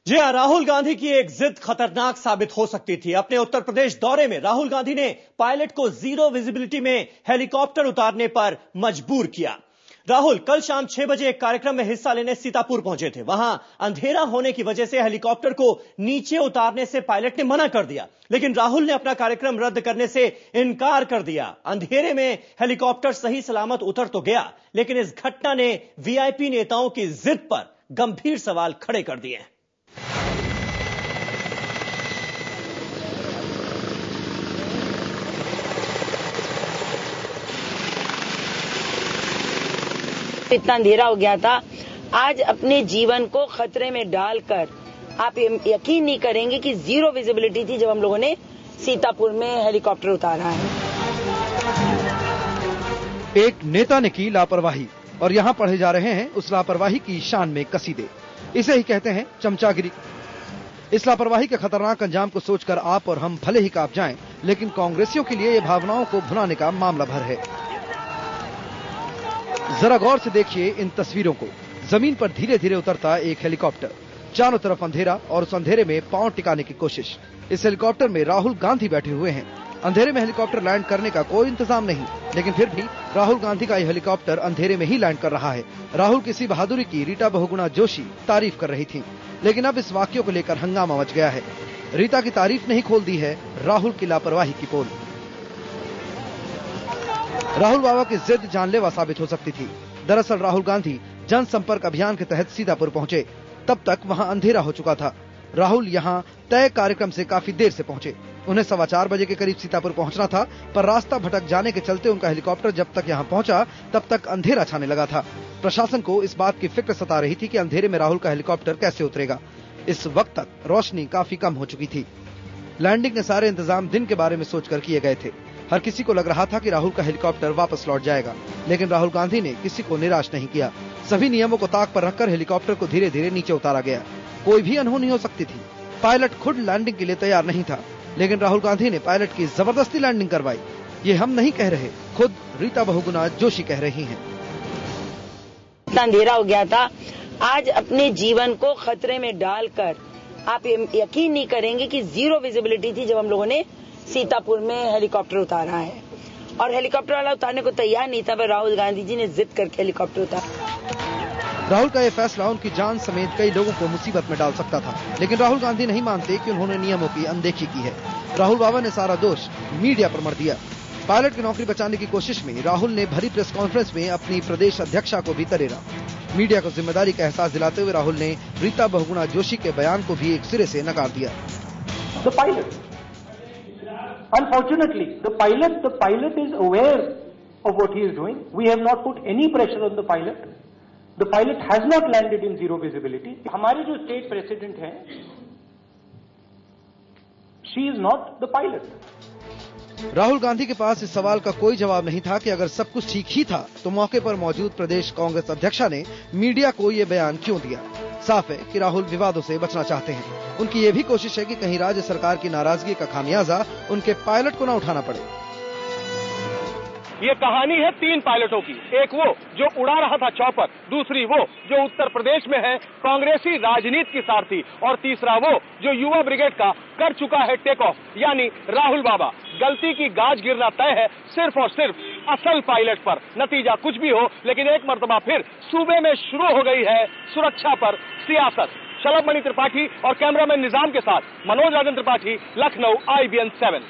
जी हां, राहुल गांधी की एक जिद खतरनाक साबित हो सकती थी। अपने उत्तर प्रदेश दौरे में राहुल गांधी ने पायलट को जीरो विजिबिलिटी में हेलीकॉप्टर उतारने पर मजबूर किया। राहुल कल शाम 6 बजे एक कार्यक्रम में हिस्सा लेने सीतापुर पहुंचे थे। वहां अंधेरा होने की वजह से हेलीकॉप्टर को नीचे उतारने से पायलट ने मना कर दिया, लेकिन राहुल ने अपना कार्यक्रम रद्द करने से इनकार कर दिया। अंधेरे में हेलीकॉप्टर सही सलामत उतर तो गया, लेकिन इस घटना ने वीआईपी नेताओं की जिद पर गंभीर सवाल खड़े कर दिए। इतना अंधेरा हो गया था। आज अपने जीवन को खतरे में डालकर आप यकीन नहीं करेंगे कि जीरो विजिबिलिटी थी जब हम लोगों ने सीतापुर में हेलीकॉप्टर उतारा है। एक नेता ने की लापरवाही और यहाँ पढ़े जा रहे हैं उस लापरवाही की शान में कसीदे। इसे ही कहते हैं चमचागिरी। इस लापरवाही के खतरनाक अंजाम को सोचकर आप और हम भले ही कांप जाएं, लेकिन कांग्रेसियों के लिए ये भावनाओं को भुनाने का मामला भर है। जरा गौर से देखिए इन तस्वीरों को। जमीन पर धीरे धीरे उतरता एक हेलीकॉप्टर, चारों तरफ अंधेरा और उस अंधेरे में पांव टिकाने की कोशिश। इस हेलीकॉप्टर में राहुल गांधी बैठे हुए हैं। अंधेरे में हेलीकॉप्टर लैंड करने का कोई इंतजाम नहीं, लेकिन फिर भी राहुल गांधी का यह हेलीकॉप्टर अंधेरे में ही लैंड कर रहा है। राहुल किसी बहादुरी की रीता बहुगुणा जोशी तारीफ कर रही थी, लेकिन अब इस वाक्य को लेकर हंगामा मच गया है। रीता की तारीफ नहीं खोल दी है राहुल की लापरवाही की पोल। राहुल बाबा की जिद जानलेवा साबित हो सकती थी। दरअसल राहुल गांधी जनसंपर्क अभियान के तहत सीतापुर पहुंचे, तब तक वहां अंधेरा हो चुका था। राहुल यहां तय कार्यक्रम से काफी देर से पहुंचे। उन्हें 4:15 बजे के करीब सीतापुर पहुंचना था, पर रास्ता भटक जाने के चलते उनका हेलीकॉप्टर जब तक यहां पहुंचा तब तक अंधेरा छाने लगा था। प्रशासन को इस बात की फिक्र सता रही थी कि अंधेरे में राहुल का हेलीकॉप्टर कैसे उतरेगा। इस वक्त तक रोशनी काफी कम हो चुकी थी। लैंडिंग के सारे इंतजाम दिन के बारे में सोचकर किए गए थे। हर किसी को लग रहा था कि राहुल का हेलीकॉप्टर वापस लौट जाएगा, लेकिन राहुल गांधी ने किसी को निराश नहीं किया। सभी नियमों को ताक पर रखकर हेलीकॉप्टर को धीरे धीरे नीचे उतारा गया। कोई भी अनहोनी हो सकती थी। पायलट खुद लैंडिंग के लिए तैयार नहीं था, लेकिन राहुल गांधी ने पायलट की जबरदस्ती लैंडिंग करवाई। ये हम नहीं कह रहे, खुद रीता बहुगुणा जोशी कह रही हैं। इतना अंधेरा हो गया था। आज अपने जीवन को खतरे में डालकर आप यकीन नहीं करेंगे कि जीरो विजिबिलिटी थी जब हम लोगों ने सीतापुर में हेलीकॉप्टर उतारा है, और हेलीकॉप्टर वाला उतारने को तैयार नहीं था, पर राहुल गांधी जी ने जिद करके हेलीकॉप्टर उतारा। राहुल का यह फैसला उनकी जान समेत कई लोगों को मुसीबत में डाल सकता था, लेकिन राहुल गांधी नहीं मानते कि उन्होंने नियमों की अनदेखी की है। राहुल बाबा ने सारा दोष मीडिया पर मढ़ दिया। पायलट की नौकरी बचाने की कोशिश में राहुल ने भरी प्रेस कॉन्फ्रेंस में अपनी प्रदेश अध्यक्षा को भी तरेरा। मीडिया को जिम्मेदारी का एहसास दिलाते हुए राहुल ने रीता बहुगुणा जोशी के बयान को भी एक सिरे से नकार दिया। Unfortunately, the pilot is aware of what he is doing. We have not put any pressure on the pilot. The pilot has not landed in zero visibility. हमारे जो स्टेट प्रेसिडेंट हैं, she is not the pilot. Rahul Gandhi के पास इस सवाल का कोई जवाब नहीं था कि अगर सब कुछ ठीक ही था तो मौके पर मौजूद प्रदेश कांग्रेस अध्यक्षा ने मीडिया को ये बयान क्यों दिया। साफ है कि राहुल विवादों से बचना चाहते हैं। उनकी ये भी कोशिश है कि कहीं राज्य सरकार की नाराजगी का खामियाजा उनके पायलट को न उठाना पड़े। ये कहानी है 3 पायलटों की। एक वो जो उड़ा रहा था चॉपर, दूसरी वो जो उत्तर प्रदेश में है कांग्रेसी राजनीति की सारथी, और तीसरा वो जो युवा ब्रिगेड का कर चुका है टेक ऑफ, यानी राहुल बाबा। गलती की गाज गिरना तय है सिर्फ और सिर्फ असल पायलट पर। नतीजा कुछ भी हो, लेकिन एक मर्तबा फिर सूबे में शुरू हो गई है सुरक्षा पर सियासत। शलभ मणि त्रिपाठी और कैमरामैन निजाम के साथ मनोज राजन त्रिपाठी, लखनऊ, IBN 7।